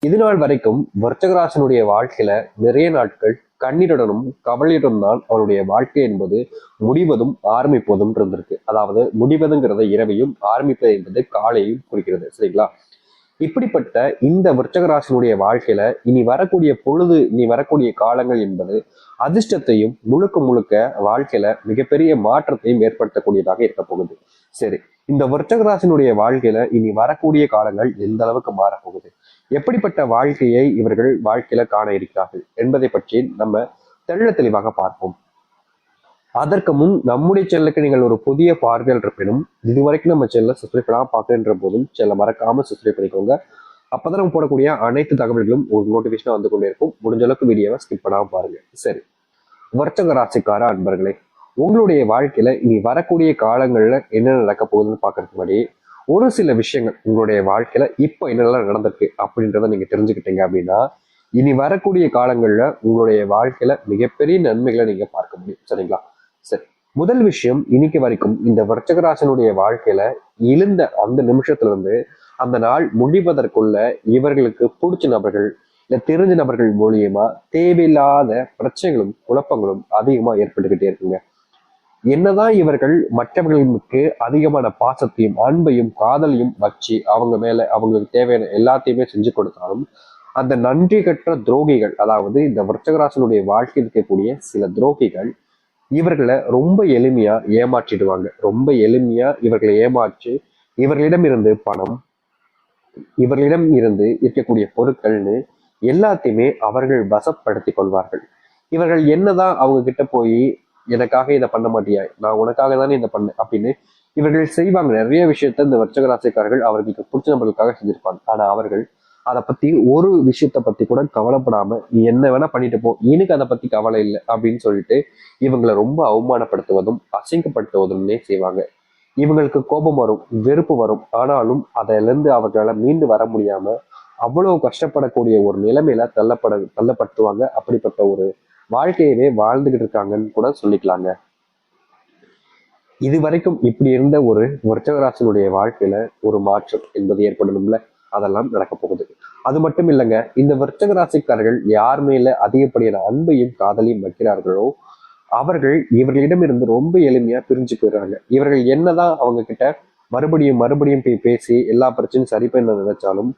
இது நாள் வரைக்கும் விருச்சிகராசினுடைய வாழ்க்கையில நிறைய நாட்கள் கண்ணீருடனும் கவலையுடன் தான் அவருடைய வாழ்க்கை என்பது முடிவதும் ஆரம்பிப்பதும் இருந்திருக்கு. அதாவது முடிவதுங்கிறத இரவையும், ஆரம்பிப்பது என்பது காலையும் குறிக்கிறது. சரிங்களா? இப்படிப்பட்ட இந்த விருச்சகராசினுடைய வாழ்க்கையில இனி வரக்கூடிய காலங்கள் என்பது அதிர்ஷ்டத்தையும் முழுக்க முழுக்க வாழ்க்கையில மிகப்பெரிய மாற்றத்தையும் ஏற்படுத்தக்கூடியதாக இருக்க போகுது. சரி, இந்த விருச்சகராசினுடைய வாழ்க்கையில இனி வரக்கூடிய காலங்கள் எந்த அளவுக்கு மாறப்போகுது, எப்படிப்பட்ட வாழ்க்கையை இவர்கள் வாழ்க்கையில காண இருக்கிறார்கள் என்பதை பற்றி நம்ம தெள்ள தெளிவாக பார்ப்போம். அதற்கு முன் நம்முடைய சேனலுக்கு நீங்கள் ஒரு புதிய பார்வையாளர் இருப்பினும் இதுவரைக்கும் நம்ம சேனலை சப்ஸ்கிரைப் பண்ணாம பார்க்கின்ற போதும் சேனலை மறக்காம சப்ஸ்கிரைப் பண்ணிக்கோங்க. அப்பதான் நம்ம போடக்கூடிய அனைத்து தகவல்களும் ஒரு நோட்டிபிகேஷனா வந்து கொண்டே இருக்கும். முடிஞ்ச அளவுக்கு வீடியோவை ஸ்கிப் பண்ணாம பாருங்க. சரி, விருச்சிக ராசிக்கார அன்பர்களே, உங்களுடைய வாழ்க்கையில இனி வரக்கூடிய காலங்கள்ல என்ன நடக்க போகுதுன்னு பாக்குறதுக்கு முன்னாடி ஒரு சில விஷயங்கள் உங்களுடைய வாழ்க்கையில இப்ப என்னெல்லாம் நடந்திருக்கு அப்படின்றத நீங்க தெரிஞ்சுக்கிட்டீங்க அப்படின்னா இனி வரக்கூடிய காலங்கள்ல உங்களுடைய வாழ்க்கையில மிகப்பெரிய நன்மைகளை நீங்க பார்க்க முடியும். சரிங்களா? சரி, முதல் விஷயம், இன்னைக்கு வரைக்கும் இந்த விருச்சிகராசனுடைய வாழ்க்கையில எழுந்த அந்த நிமிஷத்துல இருந்து அந்த நாள் முடிவதற்குள்ள இவர்களுக்கு பிடிச்ச நபர்கள் இல்ல தெரிஞ்ச நபர்கள் மூலியமா தேவையில்லாத பிரச்சனைகளும் குழப்பங்களும் அதிகமா ஏற்பட்டுக்கிட்டே இருக்குங்க. என்னதான் இவர்கள் மற்றவர்களுக்கு அதிகமான பாசத்தையும் அன்பையும் காதலையும் வச்சு அவங்க மேல அவங்களுக்கு தேவையான எல்லாத்தையுமே செஞ்சு கொடுத்தாலும் அந்த நன்றி கற்ற துரோகிகள், அதாவது இந்த விருச்சிகராசனுடைய வாழ்க்கையில் இருக்கக்கூடிய சில துரோகிகள் இவர்களை ரொம்ப எளிமையா ஏமாற்றிடுவாங்க. ரொம்ப எளிமையா இவர்களை ஏமாற்றி இவர்களிடம் இருந்து பணம், இவர்களிடம் இருந்து இருக்கக்கூடிய பொருட்கள்னு எல்லாத்தையுமே அவர்கள் வசப்படுத்தி கொள்வார்கள். இவர்கள் என்னதான் அவங்க கிட்ட போய் எனக்காக இதை பண்ண மாட்டியா, நான் உனக்காக தானே இதை பண்ணேன் அப்படின்னு இவர்கள் செய்வாங்க. நிறைய விஷயத்த இந்த விருச்சிகராசிக்காரர்கள் அவர்களுக்கு பிடிச்ச நபர்களுக்காக செஞ்சிருப்பாங்க. ஆனா அவர்கள் அதை பத்தி ஒரு விஷயத்த பத்தி கூட கவலைப்படாம நீ என்ன வேணா பண்ணிட்டு போ, எனக்கு அதை பத்தி கவலை இல்லை அப்படின்னு சொல்லிட்டு இவங்களை ரொம்ப அவமானப்படுத்துவதும் அசிங்கப்படுத்துவதும்னே செய்வாங்க. இவங்களுக்கு கோபம் வரும், வெறுப்பு வரும். ஆனாலும் அதிலிருந்து அவர்களால் மீண்டு வர முடியாம அவ்வளவு கஷ்டப்படக்கூடிய ஒரு நிலைமையில தள்ளப்படுத்துவாங்க. அப்படிப்பட்ட ஒரு வாழ்க்கையவே வாழ்ந்துகிட்டு இருக்காங்கன்னு கூட சொல்லிக்கலாங்க. இது வரைக்கும் இப்படி இருந்த ஒரு விருச்சிகராசினுடைய வாழ்க்கையில ஒரு மாற்றம் என்பது ஏற்படணும்ல, அதெல்லாம் நடக்க போகுது. அது மட்டும் இல்லைங்க, இந்த விருச்சிகராசிக்காரர்கள் யார் மேல அதிகப்படியான அன்பையும் காதலையும் வைக்கிறார்களோ அவர்கள் இவர்களிடமிருந்து ரொம்ப எளிமையா பிரிஞ்சு போயிடுறாங்க. இவர்கள் என்னதான் அவங்க கிட்ட மறுபடியும் மறுபடியும் போய் பேசி எல்லா பிரச்சனையும் சரி பண்ண நினைச்சாலும்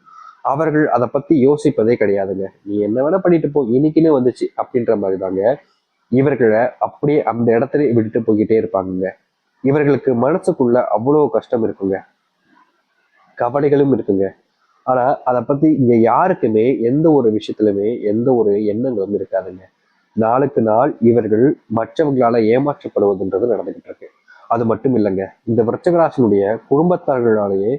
அவர்கள் அதை பத்தி யோசிப்பதே கிடையாதுங்க. நீ என்ன வேணா பண்ணிட்டு போ, இன்னைக்குன்னு வந்துச்சு அப்படின்ற மாதிரி தாங்க இவர்களை அப்படியே அந்த இடத்துல விட்டுட்டு போய்கிட்டே இருப்பாங்க. இவர்களுக்கு மனசுக்குள்ள அவ்வளவு கஷ்டம் இருக்குங்க, கவலைகளும் இருக்குங்க. ஆனா அதை பத்தி இங்க யாருக்குமே எந்த ஒரு விஷயத்திலுமே எந்த ஒரு எண்ணங்களும் இருக்காதுங்க. நாளுக்கு நாள் இவர்கள் மற்றவங்களால ஏமாற்றப்படுவதுன்றது நடந்துகிட்டு இருக்கு. அது மட்டும் இல்லைங்க, இந்த விருச்சிகராசினுடைய குடும்பத்தார்களாலேயே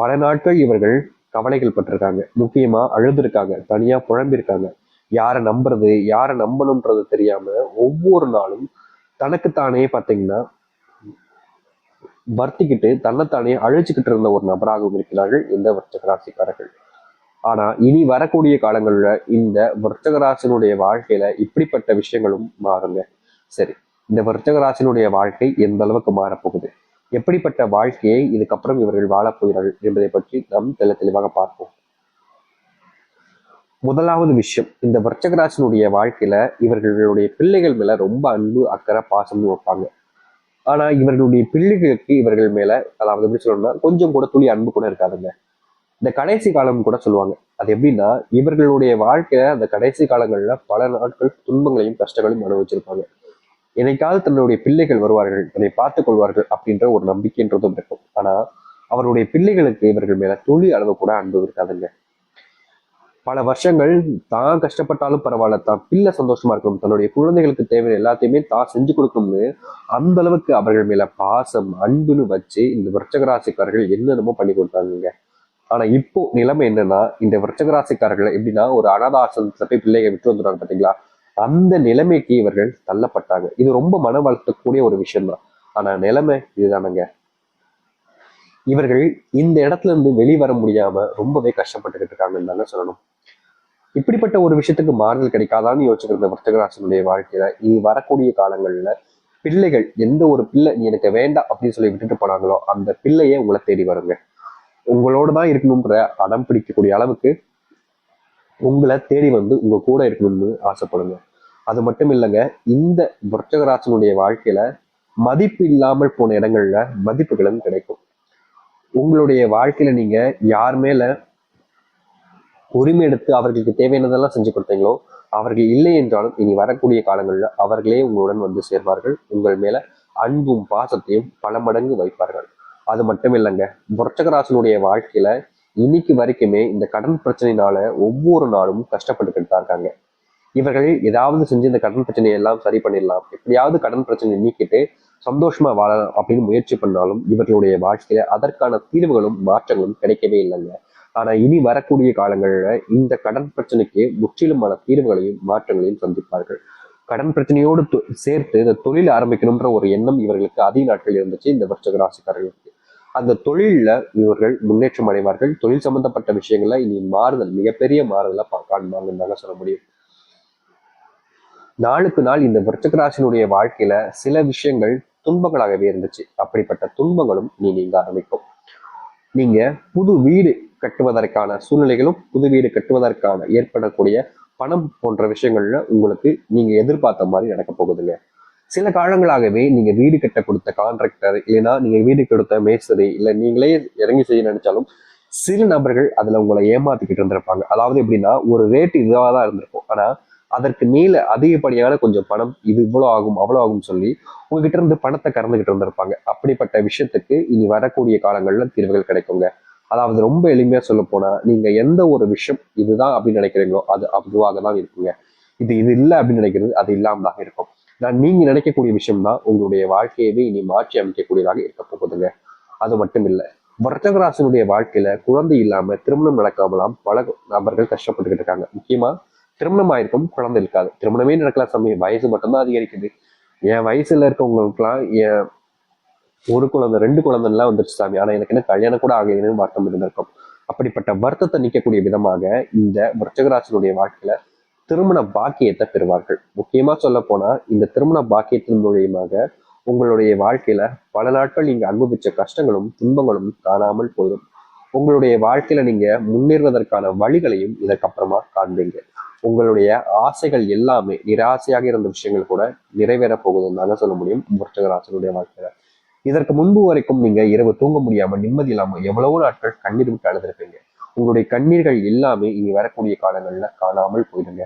பல நாட்கள் இவர்கள் கவலைகள் பட்டிருக்காங்க. முக்கியமா அழுதுருக்காங்க, தனியா புழம்பிருக்காங்க. யாரை நம்புறது யாரை நம்பணும்ன்றது தெரியாம ஒவ்வொரு நாளும் தனக்குத்தானே பார்த்தீங்கன்னா வருத்திக்கிட்டு தன்னைத்தானே அழிச்சுக்கிட்டு இருந்த ஒரு நபராகவும் இருக்கிறார்கள் இந்த விருச்சிகராசிக்காரர்கள். ஆனா இனி வரக்கூடிய காலங்கள்ல இந்த விருச்சிகராசினுடைய வாழ்க்கையில இப்படிப்பட்ட விஷயங்களும் மாறுங்க. சரி, இந்த விருச்சிகராசினுடைய வாழ்க்கை எந்த அளவுக்கு மாறப்போகுது, எப்படிப்பட்ட வாழ்க்கையை இதுக்கப்புறம் இவர்கள் வாழப்போகிறார்கள் என்பதை பற்றி நாம் தெளிவாக பார்ப்போம். முதலாவது விஷயம், இந்த விருச்சிகராசினுடைய வாழ்க்கையில இவர்களுடைய பிள்ளைகள் மேல ரொம்ப அன்பு அக்கறை பாசம்னு வைப்பாங்க. ஆனா இவர்களுடைய பிள்ளைகளுக்கு இவர்கள் மேல, அதாவது எப்படி சொல்லணும்னா கொஞ்சம் கூட துளி அன்பு கூட இருக்காதுங்க. இந்த கடைசி காலம் கூட சொல்லுவாங்க. அது எப்படின்னா இவர்களுடைய வாழ்க்கையில அந்த கடைசி காலங்கள்ல பல நாட்கள் துன்பங்களையும் கஷ்டங்களையும் அனுபவிச்சிருப்பாங்க. என்னைக்காவது தன்னுடைய பிள்ளைகள் வருவார்கள், தன்னை பார்த்துக் கொள்வார்கள் அப்படின்ற ஒரு நம்பிக்கைன்றதும் இருக்கும். ஆனா அவருடைய பிள்ளைகளுக்கு இவர்கள் மேல துளி அளவு கூட அன்பு இருக்காதுங்க. பல வருஷங்கள் தான் கஷ்டப்பட்டாலும் பரவாயில்ல, தான் பிள்ளை சந்தோஷமா இருக்கணும், தன்னுடைய குழந்தைகளுக்கு தேவையான எல்லாத்தையுமே தான் செஞ்சு கொடுக்கணும்னு அந்த அளவுக்கு அவர்கள் மேல பாசம் அன்புன்னு வச்சு இந்த விருச்சிகராசிக்காரர்கள் என்னென்னமோ பண்ணி கொடுத்தாங்க. ஆனா இப்போ நிலைமை என்னன்னா, இந்த விருச்சிகராசிக்காரர்கள் எப்படின்னா ஒரு அனாதாசிரமத்துல போய் பிள்ளைகளை விட்டு வந்துடுறாங்க பாத்தீங்களா, அந்த நிலைமைக்கு இவர்கள் தள்ளப்பட்டாங்க. இது ரொம்ப மன வளர்த்தக்கூடிய ஒரு விஷயம் தான். ஆனா நிலைமை இதுதானுங்க. இவர்கள் இந்த இடத்துல இருந்து வெளிவர முடியாம ரொம்பவே கஷ்டப்பட்டுக்கிட்டு இருக்காங்கன்னு தாங்க சொல்லணும். இப்படிப்பட்ட ஒரு விஷயத்துக்கு மாறுதல் கிடைக்காதான்னு யோசிச்சுக்கிற விருச்சிகராசினுடைய வாழ்க்கையில இனி வரக்கூடிய காலங்கள்ல பிள்ளைகள், எந்த ஒரு பிள்ளை நீ எனக்கு வேண்டாம் அப்படின்னு சொல்லி விட்டுட்டு போனாங்களோ அந்த பிள்ளையே உங்களை தேடி வருங்க. உங்களோட தான் இருக்கணும்ன்ற அடம் பிடிக்கக்கூடிய அளவுக்கு உங்களை தேடி வந்து உங்க கூட இருக்கணும்னு ஆசைப்படுங்க. அது மட்டும் இல்லைங்க, இந்த விருச்சிக ராசினுடைய வாழ்க்கையில மதிப்பு இல்லாமல் போன இடங்கள்ல மதிப்புகளும் கிடைக்கும். உங்களுடைய வாழ்க்கையில நீங்க யார் மேல உரிமை எடுத்து அவர்களுக்கு தேவையானதெல்லாம் செஞ்சு கொடுத்தீங்களோ, அவர்கள் இல்லை என்றாலும் இனி வரக்கூடிய காலங்களில் அவர்களே உங்களுடன் வந்து சேர்வார்கள். உங்கள் மேல அன்பும் பாசத்தையும் பல மடங்கு வைப்பார்கள். அது மட்டும் இல்லைங்க, விருச்சிக வாழ்க்கையில இன்னைக்கு வரைக்குமே இந்த கடன் பிரச்சனையினால ஒவ்வொரு நாளும் கஷ்டப்பட்டுக்கிட்டு தான் இருக்காங்க. இவர்கள் ஏதாவது செஞ்சு இந்த கடன் பிரச்சனையை எல்லாம் சரி பண்ணிடலாம், எப்படியாவது கடன் பிரச்சனையை நீக்கிட்டு சந்தோஷமா வாழலாம் அப்படின்னு முயற்சி பண்ணாலும் இவர்களுடைய வாழ்க்கையில அதற்கான தீர்வுகளும் மாற்றங்களும் கிடைக்கவே இல்லைங்க. ஆனா இனி வரக்கூடிய காலங்கள்ல இந்த கடன் பிரச்சனைக்கு முற்றிலுமான தீர்வுகளையும் மாற்றங்களையும் சந்திப்பார்கள். கடன் பிரச்சனையோடு சேர்த்து இந்த தொழில் ஆரம்பிக்கணும்ன்ற ஒரு எண்ணம் இவர்களுக்கு அதிக நாட்கள் இருந்துச்சு இந்த விருச்சிக ராசிக்காரர்களுக்கு. அந்த தொழில இவர்கள் முன்னேற்றம் அடைவார்கள். தொழில் சம்பந்தப்பட்ட விஷயங்கள்ல இனி மாறுதல், மிகப்பெரிய மாறுதலை காண்பாங்கன்னு சொல்ல முடியும். நாளுக்கு நாள் இந்த விருச்சிக ராசியினுடைய வாழ்க்கையில சில விஷயங்கள் துன்பங்களாகவே இருந்துச்சு. அப்படிப்பட்ட துன்பங்களும் நீங்க ஆரம்பிக்கும். நீங்க புது வீடு கட்டுவதற்கான சூழ்நிலைகளும், புது வீடு கட்டுவதற்கான ஏற்படக்கூடிய பணம் போன்ற விஷயங்கள்ல உங்களுக்கு நீங்க எதிர்பார்த்த மாதிரி நடக்க போகுதுங்க. சில காலங்களாகவே நீங்க வீடு கட்ட கொடுத்த கான்ட்ராக்டர், இல்லைன்னா நீங்க வீடு கொடுத்த மேஸ்திரி, இல்ல நீங்களே இறங்கி செய்ய நினைச்சாலும் சில நபர்கள் அதுல உங்களை ஏமாத்திக்கிட்டு இருந்திருப்பாங்க. அதாவது எப்படின்னா, ஒரு ரேட் இதுவாக தான் இருந்திருக்கும், ஆனா அதற்கு மேல அதிகப்படியான கொஞ்சம் பணம், இது இவ்வளவு ஆகும் அவ்வளவு ஆகும் சொல்லி உங்ககிட்ட இருந்து பணத்தை கறந்துகிட்டு இருந்திருப்பாங்க. அப்படிப்பட்ட விஷயத்துக்கு இனி வரக்கூடிய காலங்கள்ல தீர்வுகள் கிடைக்குங்க. அதாவது ரொம்ப எளிமையா சொல்ல போனா, நீங்க எந்த ஒரு விஷயம் இதுதான் அப்படின்னு நினைக்கிறீங்களோ அது அதுவாக தான் இருக்குங்க. இது இது இல்லை அப்படின்னு நினைக்கிறது அது இல்லாம தான் இருக்கும். நீங்க நினைக்கக்கூடிய விஷயம் தான் உங்களுடைய வாழ்க்கையவே இனி மாற்றி அமைக்கக்கூடியதாக இருக்க போகுதுங்க. அது மட்டும் இல்லை, விருச்சிக ராசியினுடைய வாழ்க்கையில குழந்தை இல்லாம திருமணம் நடக்காமலாம் பல நபர்கள் கஷ்டப்பட்டுக்கிட்டு இருக்காங்க. முக்கியமா திருமணம் ஆயிருக்கும், குழந்தை இருக்காது. திருமணமே நடக்கலாம் சமயம், வயசு மட்டும்தான் அதிகரிக்குது. என் வயசுல இருக்கவங்களுக்குலாம் ஒரு குழந்தை 2 குழந்தைலாம் வந்துருச்சு சாமி, ஆனா எனக்கு என்ன கல்யாணம் கூட ஆகலைன்னு வருத்தம் இருந்திருக்கும். அப்படிப்பட்ட வருத்தத்தை நீக்கக்கூடிய விதமாக இந்த விருச்சிக ராசியினுடைய வாழ்க்கையில திருமண பாக்கியத்தை பெறுவார்கள். முக்கியமா சொல்ல போனா இந்த திருமண பாக்கியத்தின் மூலியமாக உங்களுடைய வாழ்க்கையில பல நாட்கள் நீங்க அனுபவிச்ச கஷ்டங்களும் துன்பங்களும் காணாமல் போயிடும். உங்களுடைய வாழ்க்கையில நீங்க முன்னேறுவதற்கான வழிகளையும் இதற்கப்புறமா காண்பீங்க. உங்களுடைய ஆசைகள் எல்லாமே, நிராசையாக இருந்த விஷயங்கள் கூட நிறைவேற போகுதுன்னு தாங்க சொல்ல முடியும் விருச்சிக ராசியினுடைய வாழ்க்கையில. இதற்கு முன்பு வரைக்கும் நீங்க இரவு தூங்க முடியாம நிம்மதி இல்லாம எவ்வளவோ நாட்கள் கண்ணீர் விட்டு அழுதுருப்பீங்க. உங்களுடைய கண்ணீர்கள் எல்லாமே இனி வரக்கூடிய காலங்கள்ல காணாமல் போயிடுங்க.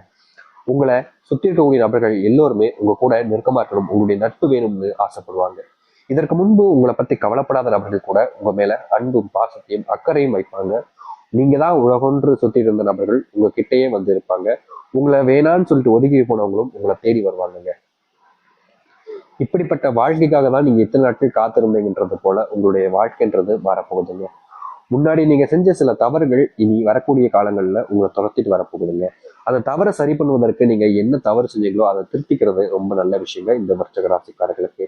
உங்களை சுத்தி இருக்கக்கூடிய நபர்கள் எல்லோருமே உங்க கூட நெருக்கமா இருக்கணும், உங்களுடைய நட்பு வேணும்னு ஆசைப்படுவாங்க. இதற்கு முன்பு உங்களை பத்தி கவலைப்படாத நபர்கள் கூட உங்க மேல அன்பும் பாசத்தையும் அக்கறையும் வைப்பாங்க. நீங்க தான் உலகொன்று சுத்தி இருந்த நபர்கள் உங்க கிட்டேயே வந்து இருப்பாங்க. உங்களை வேணான்னு சொல்லிட்டு ஒதுக்கி போனவங்களும் உங்களை தேடி வருவாங்க. இப்படிப்பட்ட வாழ்க்கைக்காக தான் நீங்க இத்தனை நாட்கள் காத்திருந்தீங்கன்றது போல உங்களுடைய வாழ்க்கைன்றது வரப்போகுதுங்க. முன்னாடி நீங்க செஞ்ச சில தவறுகள் இனி வரக்கூடிய காலங்கள்ல உங்களை துரத்திட்டு வரப்போகுதுங்க. அந்த தவறை சரி பண்ணுவதற்கு நீங்க என்ன தவறு செஞ்சீங்களோ அதை திருத்திக்கிறது ரொம்ப நல்ல விஷயங்க இந்த விருச்சிக ராசிக்காரர்களுக்கு.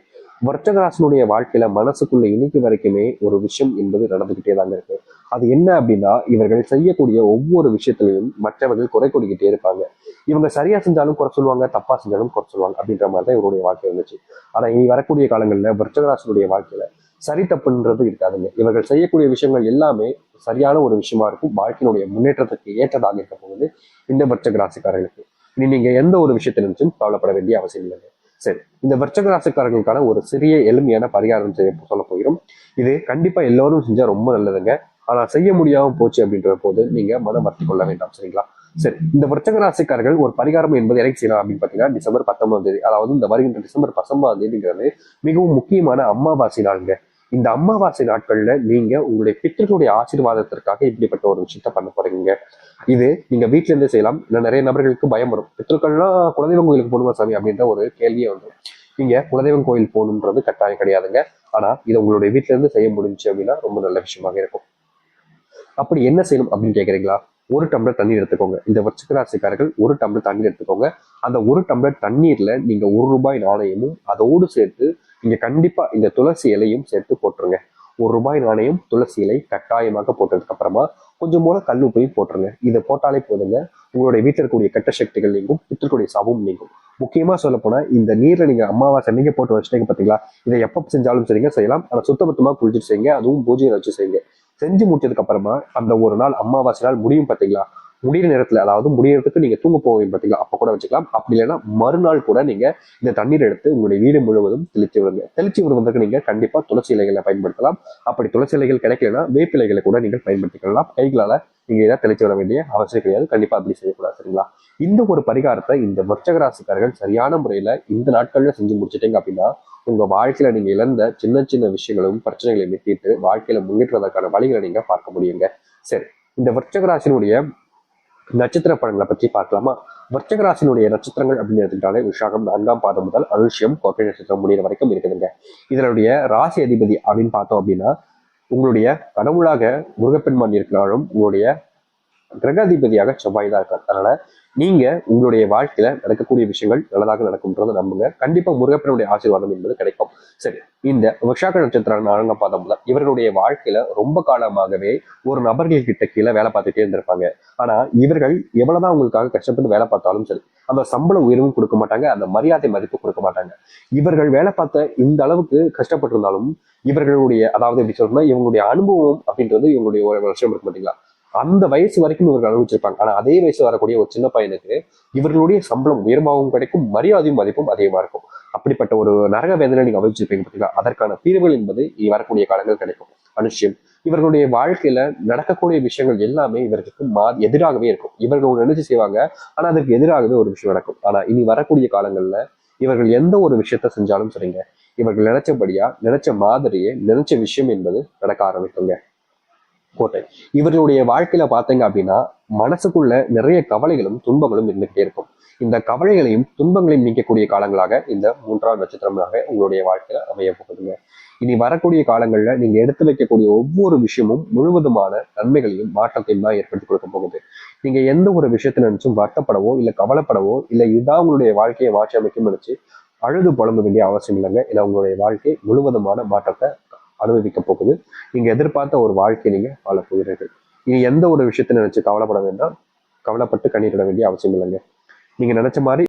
விருச்சிக ராசினுடைய வாழ்க்கையில மனசுக்குள்ள இன்னைக்கு வரைக்குமே ஒரு விஷயம் என்பது நடந்துகிட்டே தாங்க இருக்கு. அது என்ன அப்படின்னா, இவர்கள் செய்யக்கூடிய ஒவ்வொரு விஷயத்திலையும் மற்றவர்கள் குறை கூடிக்கிட்டே இருப்பாங்க. இவங்க சரியா செஞ்சாலும் குறை சொல்லுவாங்க, தப்பா செஞ்சாலும் குறை சொல்லுவாங்க, அப்படின்ற மாதிரி தான் இவருடைய வாழ்க்கை இருந்துச்சு. ஆனா இனி வரக்கூடிய காலங்கள்ல விருச்சிக ராசினுடைய வாழ்க்கையில சரி தப்புன்றது இருக்காதுங்க. இவர்கள் செய்யக்கூடிய விஷயங்கள் எல்லாமே சரியான ஒரு விஷயமா இருக்கும். வாழ்க்கையினுடைய முன்னேற்றத்துக்கு ஏற்றதாக இருக்க போகுது இந்த விருச்சிக ராசிக்காரர்களுக்கு. இனி நீங்க எந்த ஒரு விஷயத்தை நினைச்சும் கவலைப்பட வேண்டிய அவசியம் இல்லைங்க. சரி, இந்த விருச்சிக ராசிக்காரர்களுக்கான ஒரு சிறிய எளிமையான பரிகாரம் சொல்ல போகிறோம். இது கண்டிப்பா எல்லோரும் செஞ்சா ரொம்ப நல்லதுங்க. ஆனா செய்ய முடியாம போச்சு அப்படின்ற போது நீங்க மனம் வருத்தி கொள்ள வேண்டாம், சரிங்களா? சரி, இந்த விருச்சிக ராசிக்காரர்கள் ஒரு பரிகாரம் என்பது எனக்கு செய்யலாம் அப்படின்னு பாத்தீங்கன்னா டிசம்பர் 19ஆம் தேதி, அதாவது இந்த வருகின்ற டிசம்பர் 19ஆம் தேதிங்கிறது மிகவும் முக்கியமான அமாவாசை நாளுங்க. இந்த அமாவாசை நாட்கள்ல நீங்க உங்களுடைய பித்தர்களுடைய ஆசீர்வாதத்திற்காக இப்படிப்பட்ட ஒரு விஷயத்த பண்ண போறீங்க. இது நீங்க வீட்டுல இருந்தே செய்யலாம். இன்னும் நிறைய நபர்களுக்கு பயம் வரும், பித்தர்கள்லாம் குலதெய்வம் கோயிலுக்கு போகணுமா சாமி அப்படின்ற ஒரு கேள்வியே வந்துடும். நீங்க குலதெய்வம் கோயில் போகணுன்றது கட்டாயம் கிடையாதுங்க. ஆனா இதை உங்களுடைய வீட்டுல இருந்து செய்ய முடிஞ்சு அப்படின்னா ரொம்ப நல்ல விஷயமாக இருக்கும். அப்படி என்ன செய்யணும் அப்படின்னு கேட்குறீங்களா? ஒரு டம்ளர் தண்ணீர் எடுத்துக்கோங்க. இந்த விருச்சிக ராசிக்காரர்கள் ஒரு டம்ளர் தண்ணீர் எடுத்துக்கோங்க. அந்த ஒரு டம்ளர் தண்ணீர்ல நீங்க ₹1 நாணயமும் அதோடு சேர்த்து நீங்க கண்டிப்பா இந்த துளசி இலையும் சேர்த்து போட்டுருங்க. ₹1 நாணயம், துளசி இலை கட்டாயமாக போட்டதுக்கு அப்புறமா கொஞ்சம் போல கல் உப்பையும் போட்டுருங்க. இதை போட்டாலே போதுங்க, உங்களுடைய வீட்டில் இருக்கக்கூடிய கெட்ட சக்திகள் நீங்கும், பித்தர்களுடைய சாபம் நீங்கும். முக்கியமா சொல்ல போனா இந்த நீர்ல நீங்க அமாவாசை நீங்க போட்டு வச்சுட்டீங்க பாத்தீங்களா, இதை எப்ப செஞ்சாலும் சரிங்க செய்யலாம். ஆனா சுத்தபத்தமா குளிச்சுட்டு செய்யுங்க, அதுவும் பூஜையை வச்சு செய்யுங்க. செஞ்சு முடிச்சதுக்கு அப்புறமா அந்த ஒரு நாள் அமாவாசை நாள் முடியும் பாத்தீங்களா, முடிகிற நேரத்துல, அதாவது முடியறதுக்கு நீங்க தூங்க போவீங்க பார்த்தீங்களா, அப்ப கூட வச்சுக்கலாம். அப்படி இல்லைன்னா மறுநாள் கூட நீங்க இந்த தண்ணீர் எடுத்து உங்களுடைய வீடு முழுவதும் தெளிச்சு விடுங்க. தெளிச்சு விடுவதற்கு நீங்க கண்டிப்பா துளசி இலைகளை பயன்படுத்தலாம். அப்படி துளசி இலைகள் கிடைக்கலன்னா வேப்பிலைகளை கூட நீங்கள் பயன்படுத்திக்கலாம். கைகளால நீங்க இதை தெளிச்சு விட வேண்டிய அவசியம் கிடையாது. கண்டிப்பா அப்படி செய்யக்கூடாது. சரிங்களா? இந்த ஒரு பரிகாரத்தை இந்த விருச்சிக ராசிக்காரர்கள் சரியான முறையில இந்த நாட்கள்ல செஞ்சு முடிச்சிட்டீங்க அப்படின்னா உங்க வாழ்க்கையில நீங்க இழந்த சின்ன சின்ன விஷயங்களும் பிரச்சனைகளையும் தீர்த்து வாழ்க்கையில முன்னேற்றுவதற்கான வழிகளை நீங்க பார்க்க முடியுங்க. சரி, இந்த விருச்சிக ராசியினுடைய நட்சத்திர பலன்களை பற்றி பார்க்கலாமா? விருச்சிக ராசியினுடைய நட்சத்திரங்கள் அப்படின்னு எடுத்துக்கிட்டாலே விஷாகம் 4ஆம் பாதம் முதல் அனுஷ்யம் கோட்டை நட்சத்திரம் முடிகிற வரைக்கும் இருக்குதுங்க. இதனுடைய ராசி அதிபதி அப்படின்னு பார்த்தோம் அப்படின்னா உங்களுடைய கடவுளாக முருகப்பெருமான் இருக்கிறாலும் உங்களுடைய கிரகாதிபதியாக செவ்வாய் தான் இருக்கார். அதனால நீங்க உங்களுடைய வாழ்க்கையில நடக்கக்கூடிய விஷயங்கள் நல்லதாக நடக்கும்ன்றதை நம்புங்க. கண்டிப்பா முருகப்பெருடைய ஆசீர்வாதம் என்பது கிடைக்கும். சரி, இந்த விஷாக நட்சத்திரம் 4ஆம் பாதம் தான் இவர்களுடைய வாழ்க்கையில ரொம்ப காலமாகவே ஒரு நபர்கள் கிட்ட கீழே வேலை பார்த்துட்டே இருந்திருப்பாங்க. ஆனா இவர்கள் எவ்வளவுதான் உங்களுக்காக கஷ்டப்பட்டு வேலை பார்த்தாலும் சரி அந்த சம்பள உயர்வும் கொடுக்க மாட்டாங்க, அந்த மரியாதை மதிப்பு கொடுக்க மாட்டாங்க. இவர்கள் வேலை பார்த்த இந்த அளவுக்கு கஷ்டப்பட்டிருந்தாலும் இவர்களுடைய, அதாவது எப்படி சொல்லணும்னா இவங்களுடைய அனுபவம் அப்படின்றது இவங்களுடைய ஒரு வருஷம் இருக்கு பார்த்தீங்களா, அந்த வயசு வரைக்கும் இவர்கள் அனுபவிச்சிருப்பாங்க. ஆனா அதே வயசு வரக்கூடிய ஒரு சின்ன பையனுக்கு இவர்களுடைய சம்பளம் உயர்வாகவும் கிடைக்கும், மரியாதையும் மதிப்பும் அதிகமா இருக்கும். அப்படிப்பட்ட ஒரு நரக வேதனை நீங்க அனுபவிச்சிருப்பீங்க பார்த்தீங்களா, அதற்கான தீர்வுகள் என்பது இனி வரக்கூடிய காலங்கள் கிடைக்கும். அனுஷ்யம் இவர்களுடைய வாழ்க்கையில நடக்கக்கூடிய விஷயங்கள் எல்லாமே இவர்களுக்கு எதிராகவே இருக்கும். இவர்கள் நினைச்சு செய்வாங்க, ஆனா அதற்கு எதிராகவே ஒரு விஷயம் நடக்கும். ஆனா இனி வரக்கூடிய காலங்கள்ல இவர்கள் எந்த ஒரு விஷயத்த செஞ்சாலும் சரிங்க, இவர்கள் நினைச்சபடியா நினைச்ச மாதிரியே நினைச்ச விஷயம் என்பது நடக்க ஆரம்பிக்குங்க. கோட்டை இவர்களுடைய வாழ்க்கையில பாத்தீங்க அப்படின்னா மனசுக்குள்ள நிறைய கவலைகளும் துன்பங்களும் இருந்துகிட்டே இருக்கும். இந்த கவலைகளையும் துன்பங்களையும் நீக்கக்கூடிய காலங்களாக இந்த 3ஆம் நட்சத்திரமாக உங்களுடைய வாழ்க்கையில அமைய போகுதுங்க. இனி வரக்கூடிய காலங்கள்ல நீங்க எடுத்து வைக்கக்கூடிய ஒவ்வொரு விஷயமும் முழுவதுமான நன்மைகளையும் மாற்றத்தையும் தான் ஏற்படுத்தி கொடுக்க போகுது. நீங்க எந்த ஒரு விஷயத்தை நினைச்சும் வருத்தப்படவோ இல்ல கவலைப்படவோ இல்ல இதுதான் உங்களுடைய வாழ்க்கையை மாற்றி அமைக்கும் நினைச்சு அழுது புலம்ப வேண்டிய அவசியம் இல்லைங்க. ஏன்னா உங்களுடைய வாழ்க்கை முழுவதுமான மாற்றத்தை அனுபவிக்க போகுது. நீங்க எதிர்பார்த்த ஒரு வாழ்க்கையை நீங்க வாழ போகிறீர்கள். நீங்க எந்த ஒரு விஷயத்தை நினைச்சு கவலைப்பட வேண்டாம், கவலைப்பட்டு கண்ணீரிட வேண்டிய அவசியம் இல்லைங்க. நீங்க நினைச்ச மாதிரி